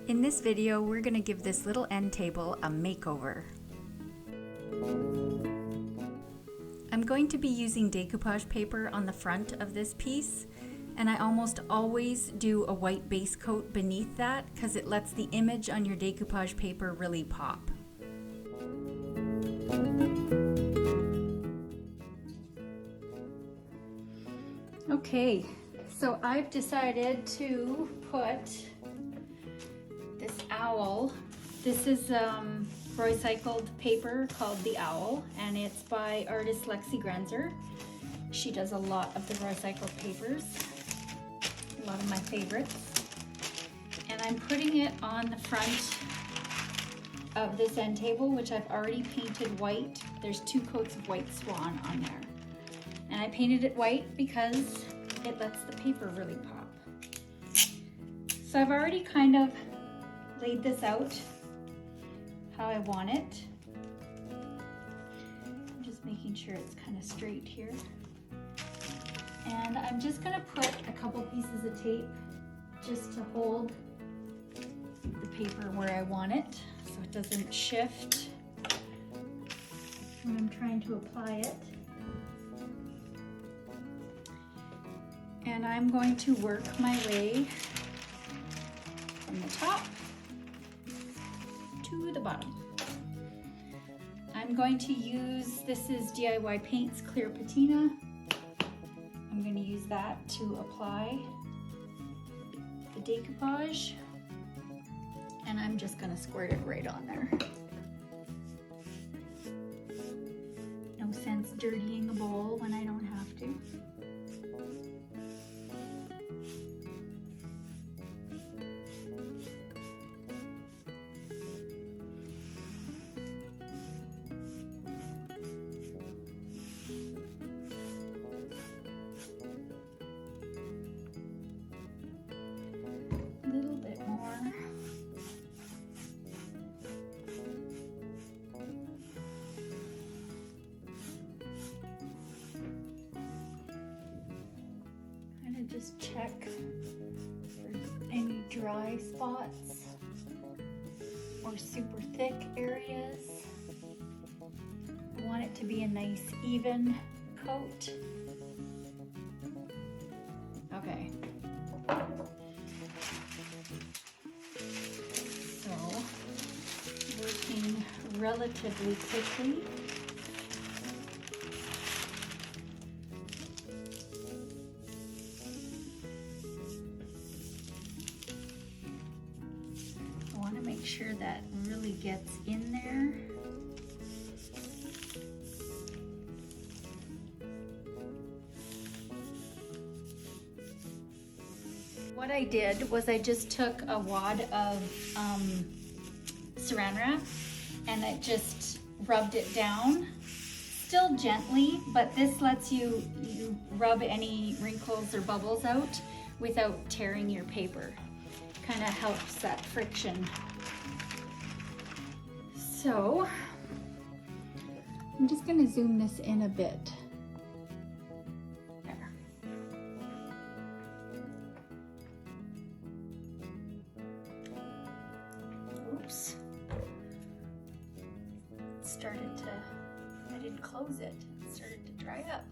In this video, we're going to give this little end table a makeover. I'm going to be using decoupage paper on the front of this piece, and I almost always do a white base coat beneath that because it lets the image on your decoupage paper really pop. Okay, so I've decided to put this owl. This is Roycycled paper called the Owl, and it's by Artist Lexi Grenzer. She does a lot of the recycled papers, a lot of my favorites. And I'm putting it on the front of this end table, which I've already painted white. There's 2 coats of white swan on there. And I painted it white because it lets the paper really pop. So I've already kind of laid this out how I want it. I'm just making sure it's kind of straight here. And I'm just gonna put a couple pieces of tape just to hold the paper where I want it so it doesn't shift when I'm trying to apply it. And I'm going to work my way from the top to the bottom. I'm going to use, this is DIY Paints Clear Patina. I'm going to use that to apply the decoupage, and I'm just going to squirt it right on there. No sense dirtying a bowl when I don't have to. Just check for any dry spots or super thick areas. I want it to be a nice even coat. Okay. So, working relatively quickly. Make sure that really gets in there. What I did was I just took a wad of saran wrap and I just rubbed it down, still gently, but this lets you rub any wrinkles or bubbles out without tearing your paper. Kind of helps that friction. So I'm just going to zoom this in a bit. There. Oops. It started to, I didn't close it. It started to dry up.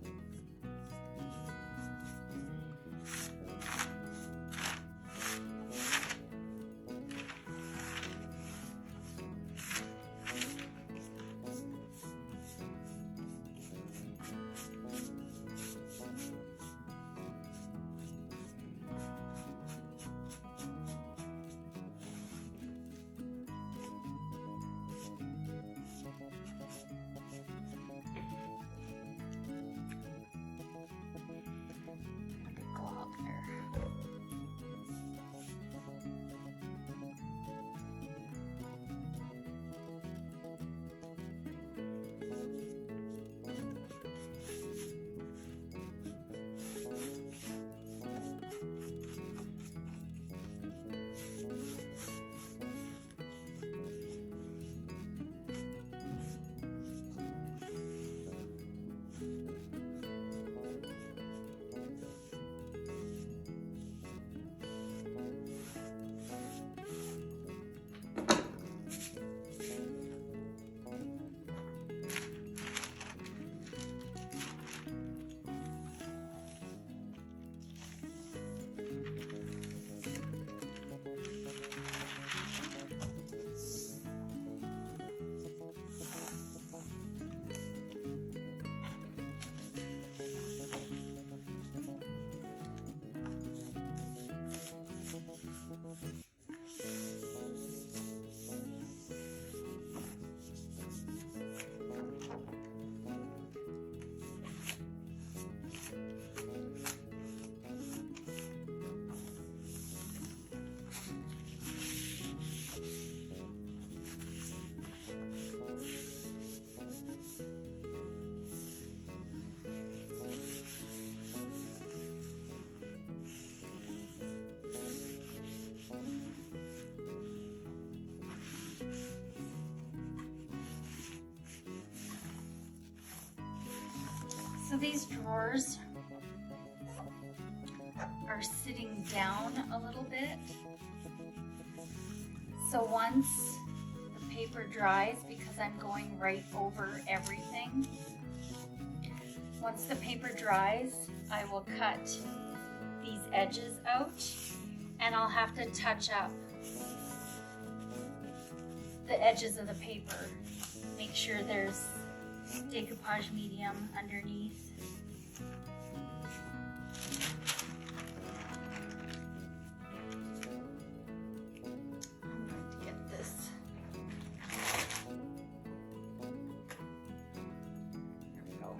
these drawers are sitting down a little bit. So once the paper dries, because I'm going right over everything, once the paper dries, I will cut these edges out, and I'll have to touch up the edges of the paper. Make sure there's decoupage medium underneath. I'm going to get this. There we go.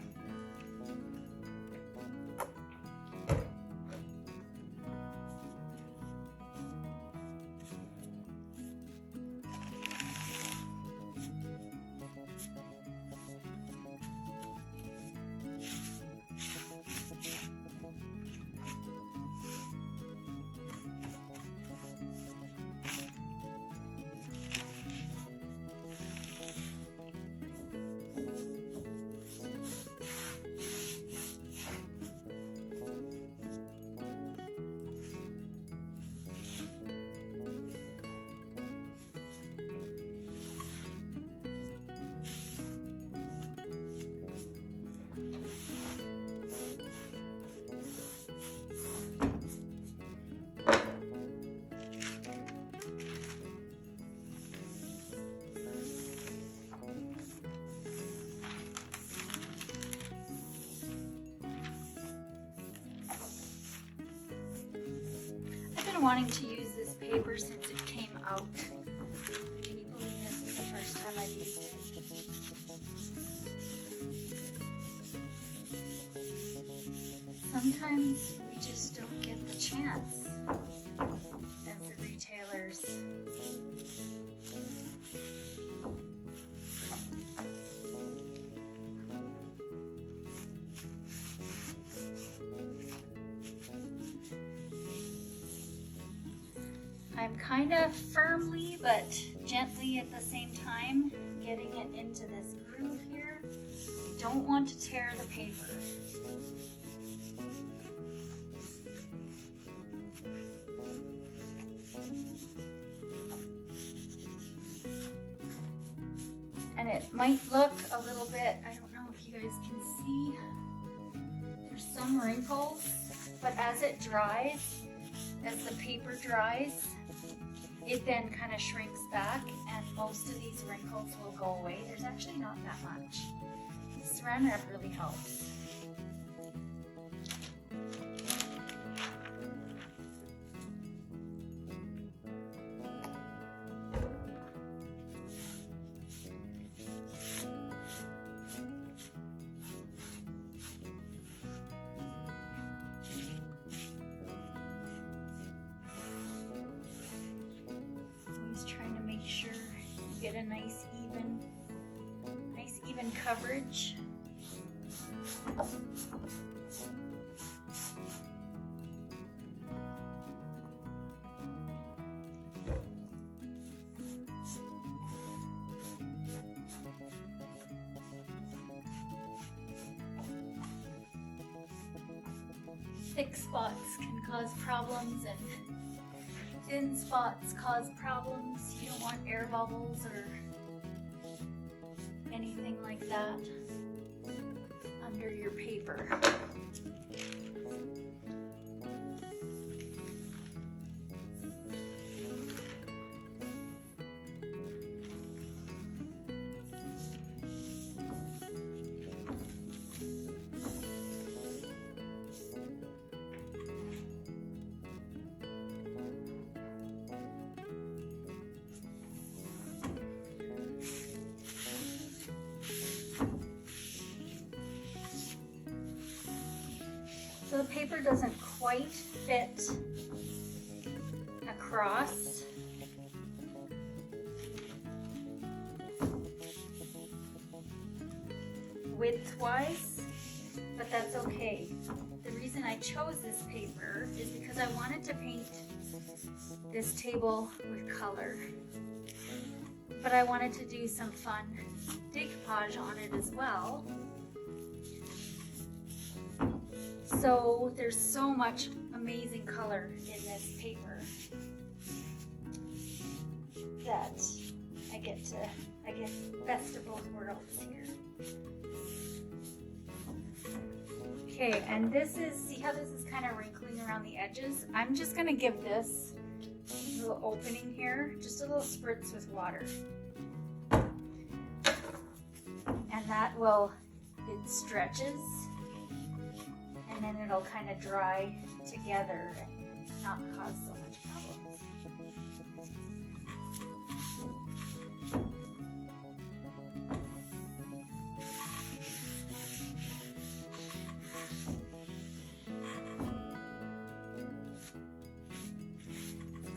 Wanting to use this paper since it came out. Can you believe this is the first time I've used it? Sometimes we just don't get the chance as the retailers. I'm kind of firmly but gently at the same time getting it into this groove here. You don't want to tear the paper. And it might look a little bit, I don't know if you guys can see, there's some wrinkles, but as it dries, as the paper dries, it then kind of shrinks back and most of these wrinkles will go away. There's actually not that much. Saran wrap really helps. Get a nice even coverage. Thick spots can cause problems and thin spots cause problems. You don't want air bubbles or anything like that under your paper. So the paper doesn't quite fit across. Width-wise, but that's okay. The reason I chose this paper is because I wanted to paint this table with color, but I wanted to do some fun decoupage on it as well. So there's so much amazing color in this paper that I get best of both worlds here. Okay, and this is, see how this is kind of wrinkling around the edges? I'm just gonna give this little opening here, just a little spritz with water. And that will, it stretches, and then it'll kind of dry together and not cause so much problems.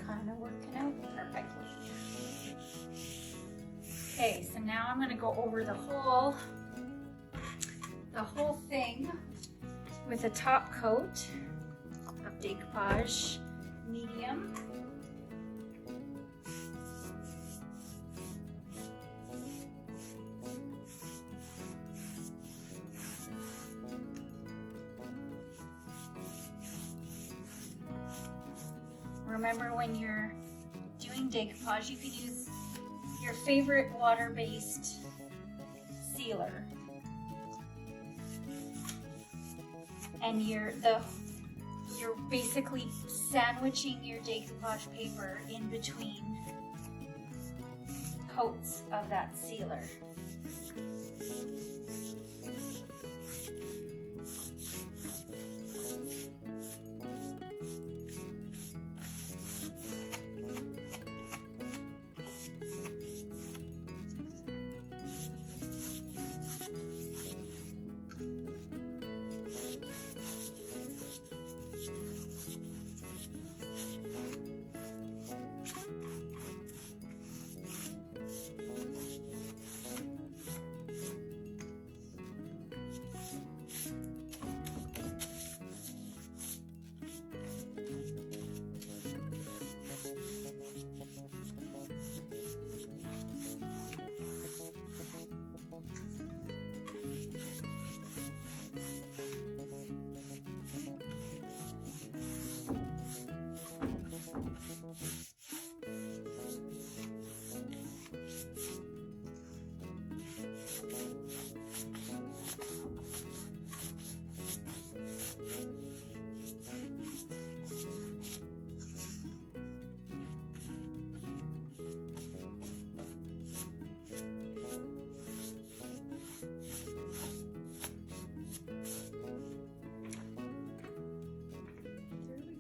Kind of working out perfectly. Okay, so now I'm going to go over the whole thing with a top coat of Decoupage medium. Remember, when you're doing decoupage, you could use your favorite water-based sealer. And you're basically sandwiching your decoupage paper in between coats of that sealer.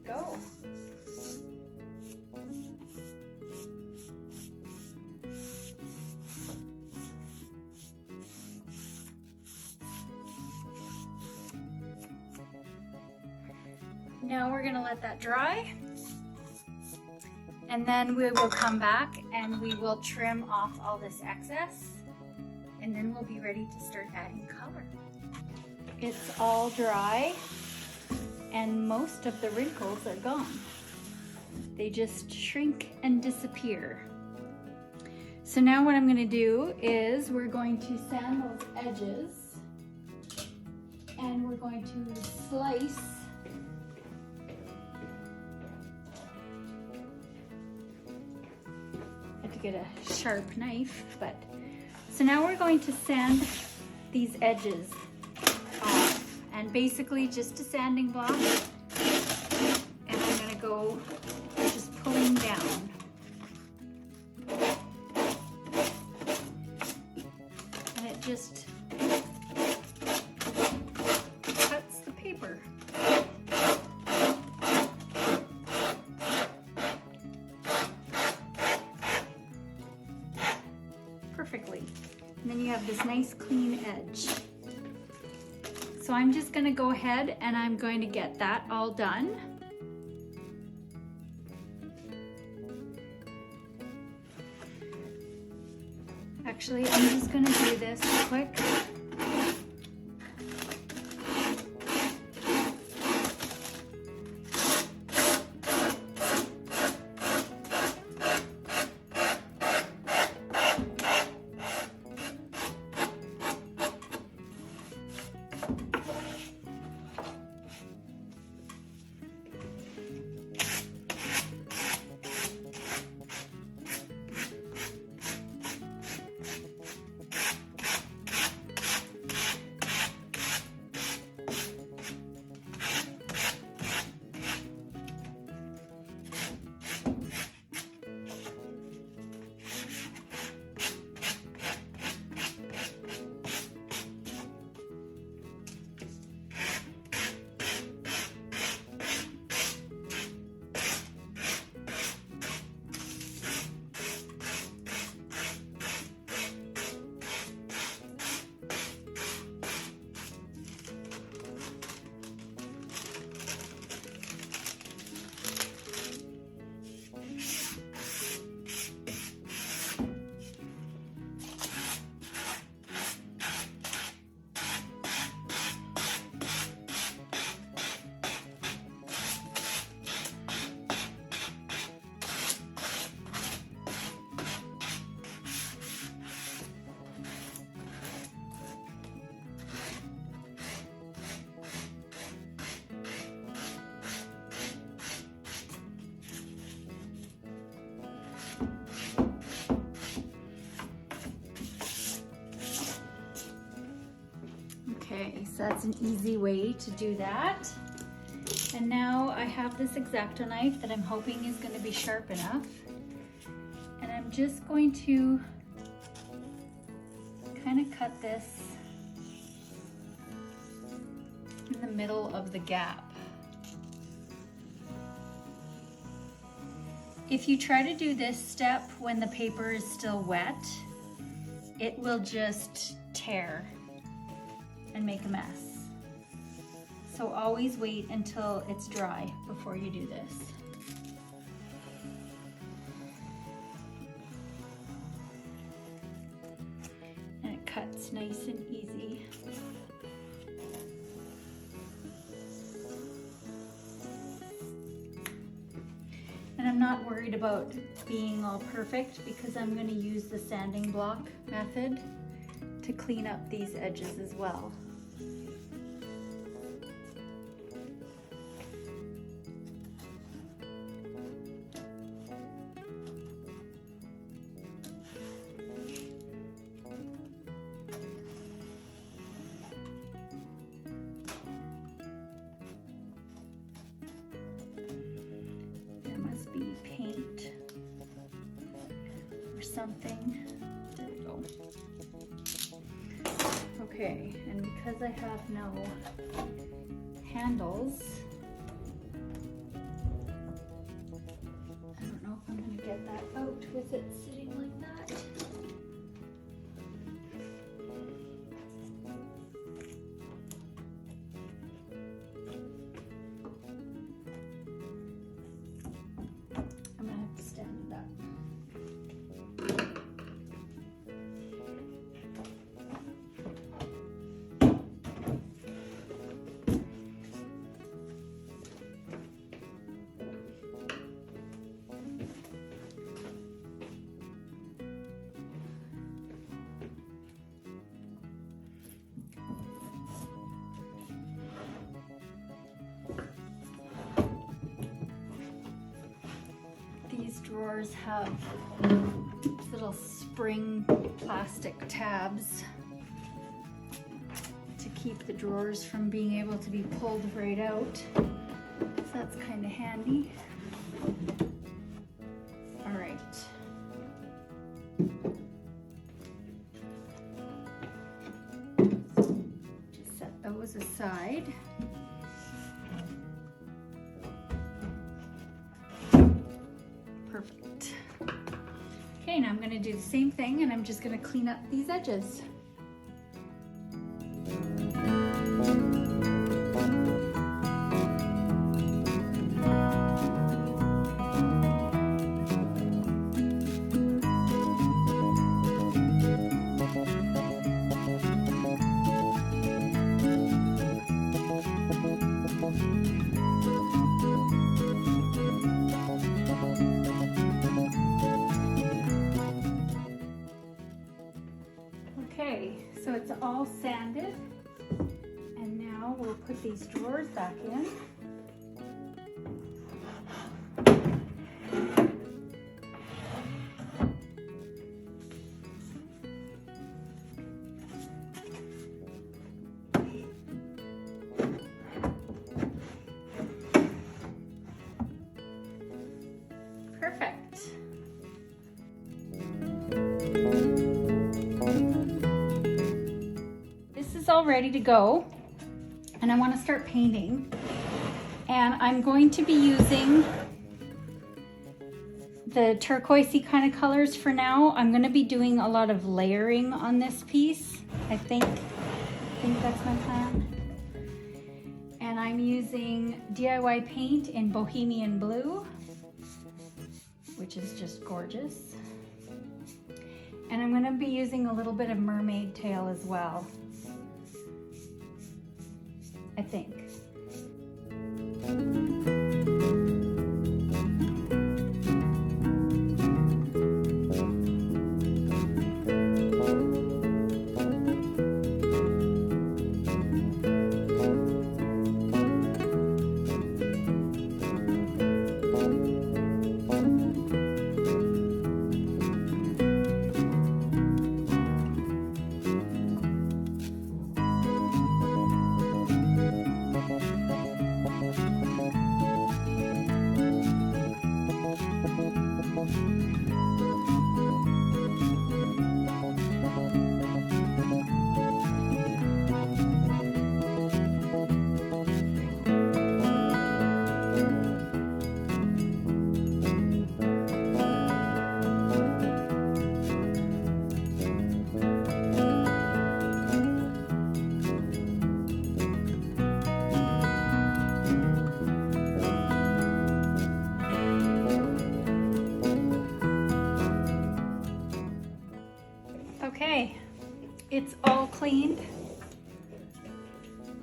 Go. Now we're going to let that dry, and then we will come back and we will trim off all this excess, and then we'll be ready to start adding color. It's all dry, and most of the wrinkles are gone. They just shrink and disappear. So now what I'm going to do is we're going to sand those edges, and we're going to slice I have to get a sharp knife, but so now we're going to sand these edges off, and basically just a sanding block, and I'm going to go just pulling down. And it just cuts the paper. Perfectly. And then you have this nice clean edge. So I'm just going to go ahead and I'm going to get that all done. Actually, I'm just going to do this quick. So that's an easy way to do that. And now I have this X-Acto knife that I'm hoping is going to be sharp enough. And I'm just going to kind of cut this in the middle of the gap. If you try to do this step when the paper is still wet, it will just tear and make a mess. So always wait until it's dry before you do this. And it cuts nice and easy. And I'm not worried about being all perfect because I'm going to use the sanding block method to clean up these edges as well. Paint or something. There we go. Okay, and because I have no handles, I don't know if I'm going to get that out with it sitting like that. These drawers have little spring plastic tabs to keep the drawers from being able to be pulled right out. So that's kind of handy. All right. Just set those aside. Perfect. Okay, now I'm going to do the same thing and I'm just going to clean up these edges. Okay, so it's all sanded, and now we'll put these drawers back in. Perfect. All ready to go, and I want to start painting, and I'm going to be using the turquoisey kind of colors for now. I'm going to be doing a lot of layering on this piece. I think that's my plan. And I'm using DIY paint in Bohemian Blue, which is just gorgeous. And I'm going to be using a little bit of mermaid tail as well, I think. it's all cleaned.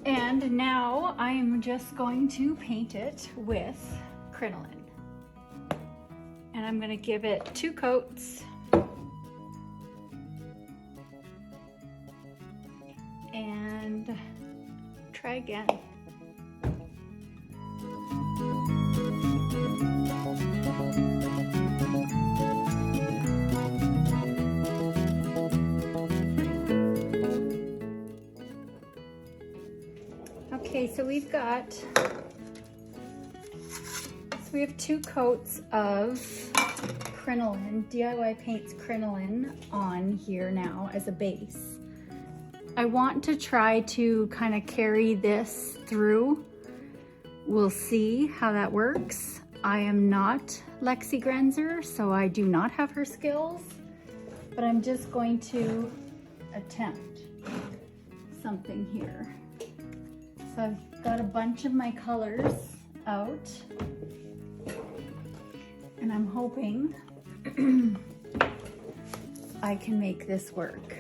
And now I am just going to paint it with crinoline. And I'm gonna give it 2 coats. And try again. Okay, so we have 2 coats of crinoline, DIY Paints crinoline on here now as a base. I want to try to kind of carry this through. We'll see how that works. I am not Lexi Grenzer, so I do not have her skills, but I'm just going to attempt something here. So I've got a bunch of my colors out, and I'm hoping I can make this work.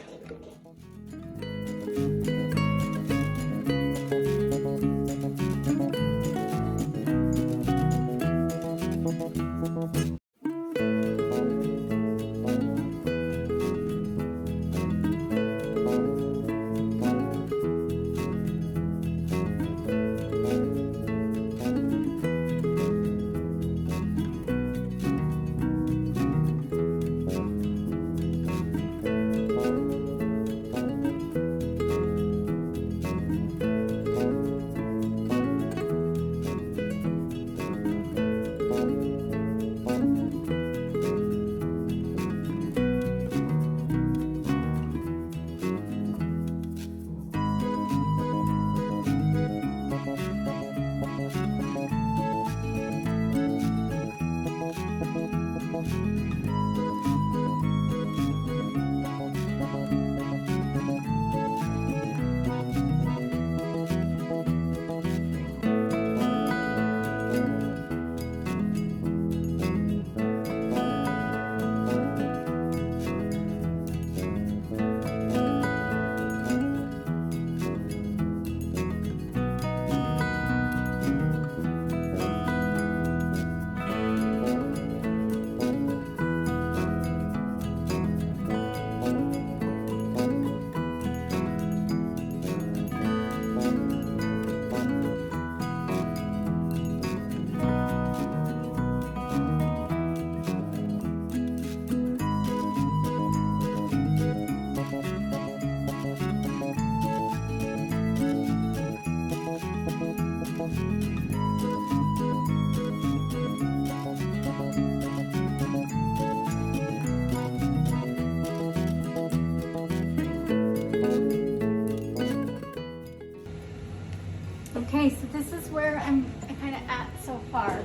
Okay, so this is where I'm kind of at so far.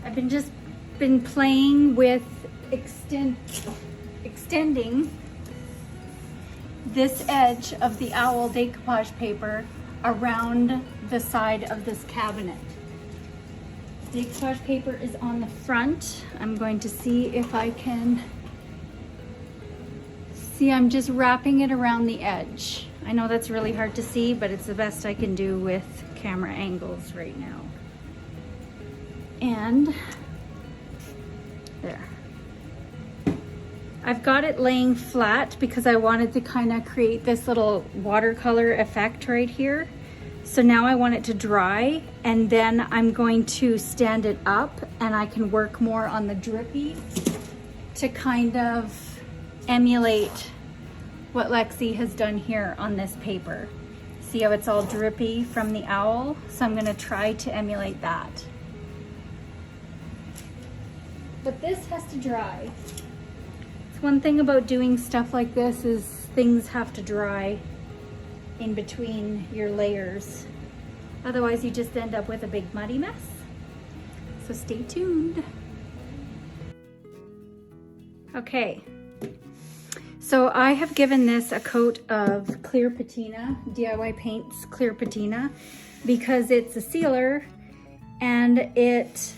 I've been playing with extending this edge of the owl decoupage paper around the side of this cabinet. Decoupage paper is on the front. I'm going to see if I can see. I'm just wrapping it around the edge. I know that's really hard to see, but it's the best I can do with camera angles right now. And there. I've got it laying flat because I wanted to kind of create this little watercolor effect right here. So now I want it to dry, and then I'm going to stand it up and I can work more on the drippy to kind of emulate what Lexi has done here on this paper. See how it's all drippy from the owl? So I'm gonna try to emulate that. But this has to dry. It's one thing about doing stuff like this is things have to dry in between your layers. Otherwise you just end up with a big muddy mess. So stay tuned. Okay. So I have given this a coat of clear patina, DIY Paints clear patina, because it's a sealer and it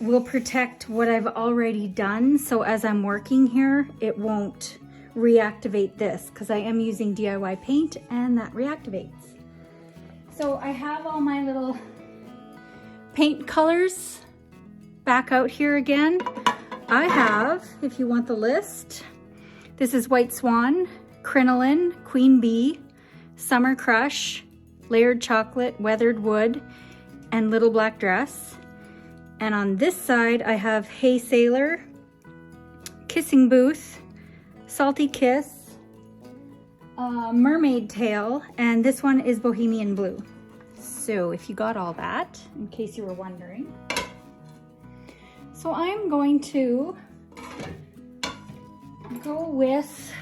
will protect what I've already done. So as I'm working here, it won't reactivate this because I am using DIY paint and that reactivates. So I have all my little paint colors back out here again. I have, if you want the list, this is White Swan, Crinoline, Queen Bee, Summer Crush, Layered Chocolate, Weathered Wood, and Little Black Dress. And on this side, I have Hey Sailor, Kissing Booth, Salty Kiss, Mermaid Tail, and this one is Bohemian Blue. So if you got all that, in case you were wondering. So I'm going to go with,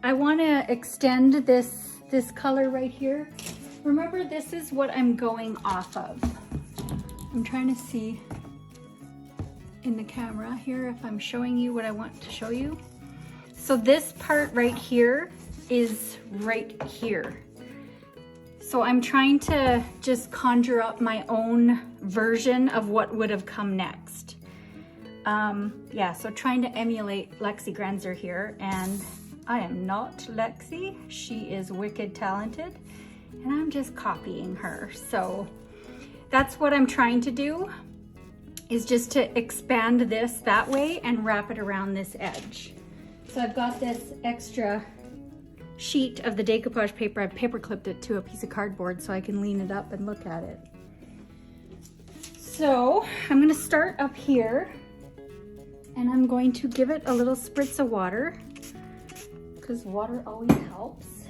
I want to extend this color right here. Remember, this is what I'm going off of. I'm trying to see in the camera here if I'm showing you what I want to show you. So this part right here is right here. So I'm trying to just conjure up my own version of what would have come next. Yeah, so trying to emulate Lexi Grenzer here, and I am not Lexi. She is wicked talented, and I'm just copying her. So that's what I'm trying to do, is just to expand this that way and wrap it around this edge. So I've got this extra sheet of the decoupage paper. I've paper clipped it to a piece of cardboard so I can lean it up and look at it. So I'm gonna start up here, and I'm going to give it a little spritz of water, because water always helps.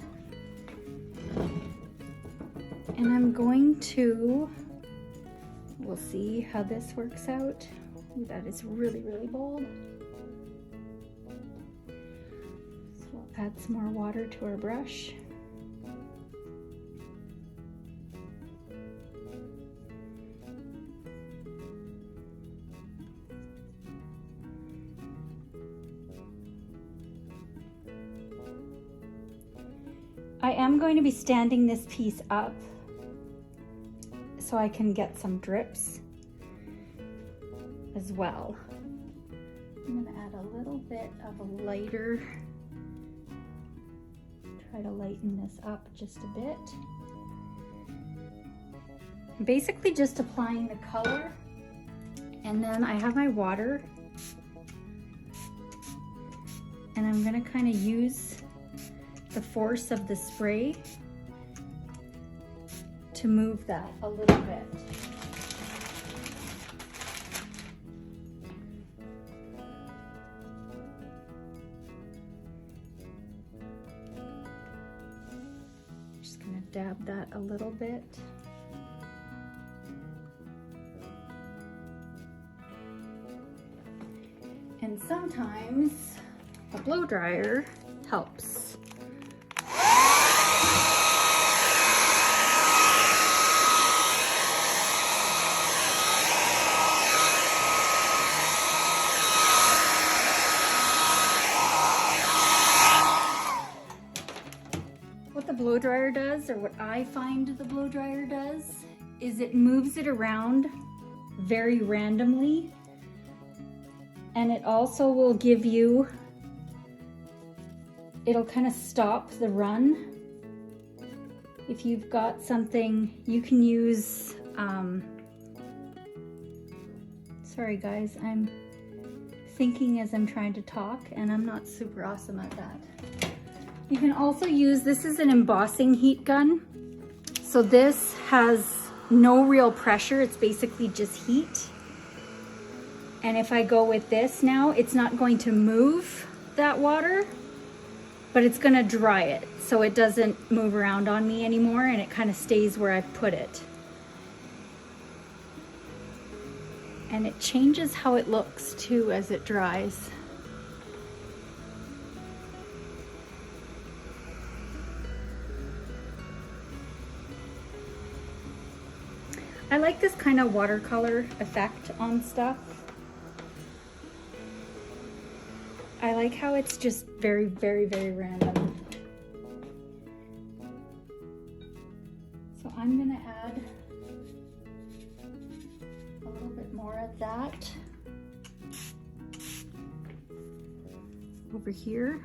And I'm going to, we'll see how this works out. Ooh, that is really, really bold. So we'll add some more water to our brush. I am going to be standing this piece up so I can get some drips as well. I'm gonna add a little bit of a lighter, try to lighten this up just a bit. I'm basically just applying the color, and then I have my water, and I'm gonna kind of use the force of the spray to move that a little bit. Just gonna dab that a little bit. And sometimes a blow dryer helps. Blow dryer does, or what I find the blow dryer does, is it moves it around very randomly, and it also will give you, it'll kind of stop the run. If you've got something, you can use, sorry guys, I'm thinking as I'm trying to talk, and I'm not super awesome at that. You can also use, this is an embossing heat gun. So this has no real pressure, it's basically just heat. And if I go with this now, it's not going to move that water, but it's gonna dry it. So it doesn't move around on me anymore, and it kind of stays where I put it. And it changes how it looks too as it dries. I like this kind of watercolor effect on stuff. I like how it's just very, very, very random. So I'm gonna add a little bit more of that over here.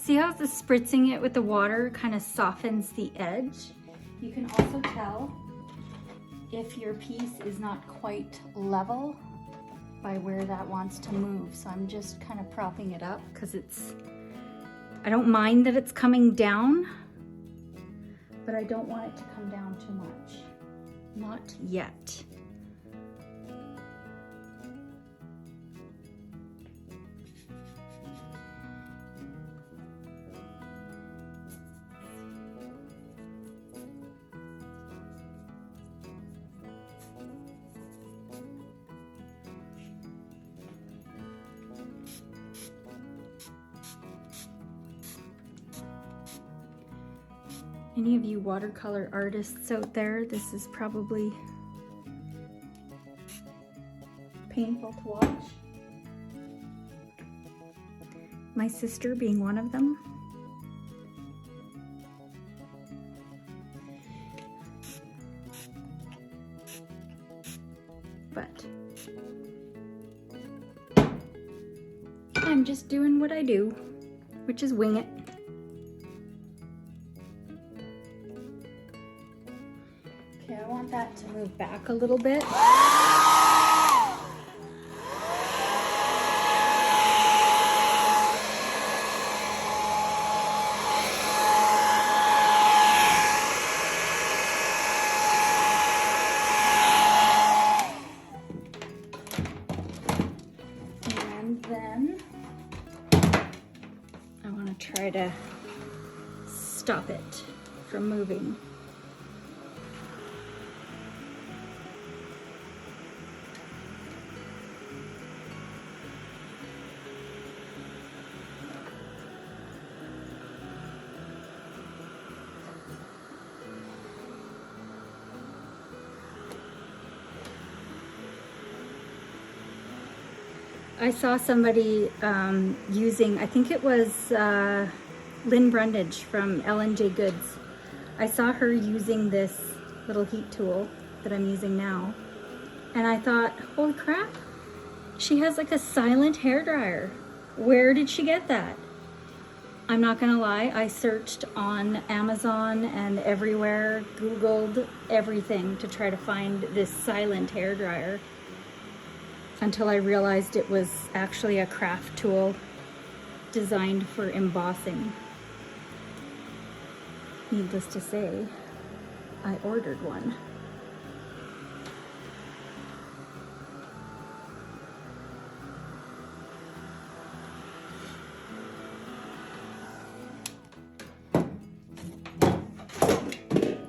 See how the spritzing it with the water kind of softens the edge? You can also tell if your piece is not quite level by where that wants to move. So I'm just kind of propping it up because I don't mind that it's coming down, but I don't want it to come down too much. Not yet. Any of you watercolor artists out there, this is probably painful to watch. My sister being one of them. But I'm just doing what I do, which is wing it. Okay, I want that to move back a little bit. And then I want to try to stop it from moving. I saw somebody using, I think it was Lynn Brundage from L&J Goods. I saw her using this little heat tool that I'm using now. And I thought, holy crap, she has like a silent hairdryer. Where did she get that? I'm not gonna lie, I searched on Amazon and everywhere, Googled everything to try to find this silent hairdryer, until I realized it was actually a craft tool designed for embossing. Needless to say, I ordered one.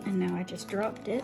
And now I just dropped it.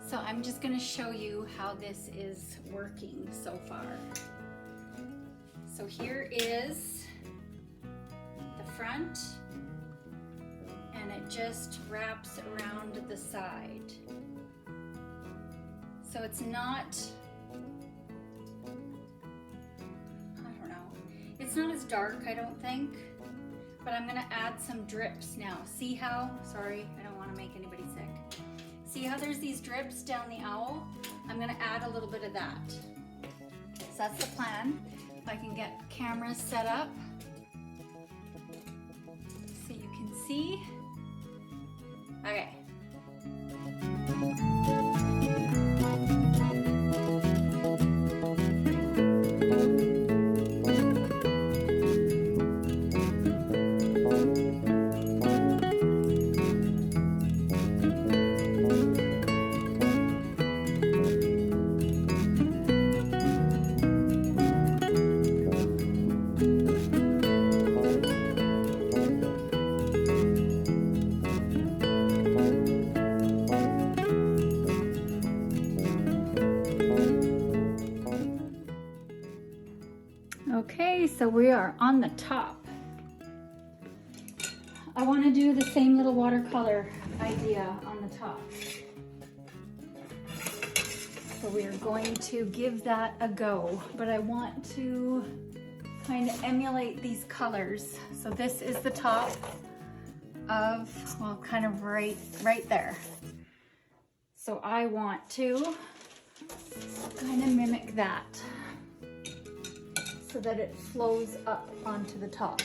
So I'm just going to show you how this is working so far. So here is the front, and it just wraps around the side. So it's not, I don't know, it's not as dark, I don't think, but I'm going to add some drips now. See how, sorry, I don't want to make anybody sick. See how there's these drips down the owl? I'm gonna add a little bit of that. So that's the plan. If I can get cameras set up so you can see. Okay. Okay, so we are on the top. I want to do the same little watercolor idea on the top. So we are going to give that a go, but I want to kind of emulate these colors. So this is the top of, well, kind of right there. So I want to kind of mimic that, so that it flows up onto the top.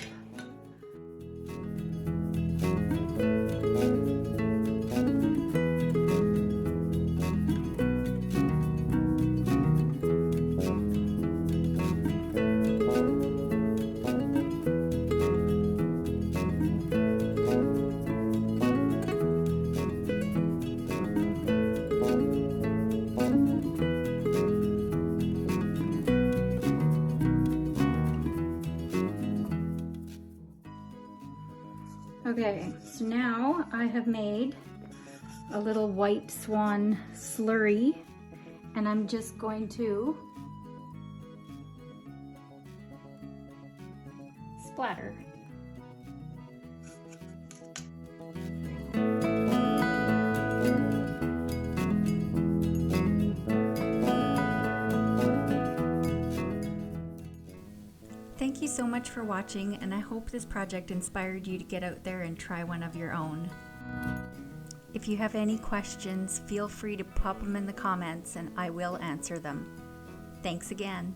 Okay, so now I have made a little white swan slurry, and I'm just going to splatter. Thank you so much for watching, and I hope this project inspired you to get out there and try one of your own. If you have any questions, feel free to pop them in the comments and I will answer them. Thanks again.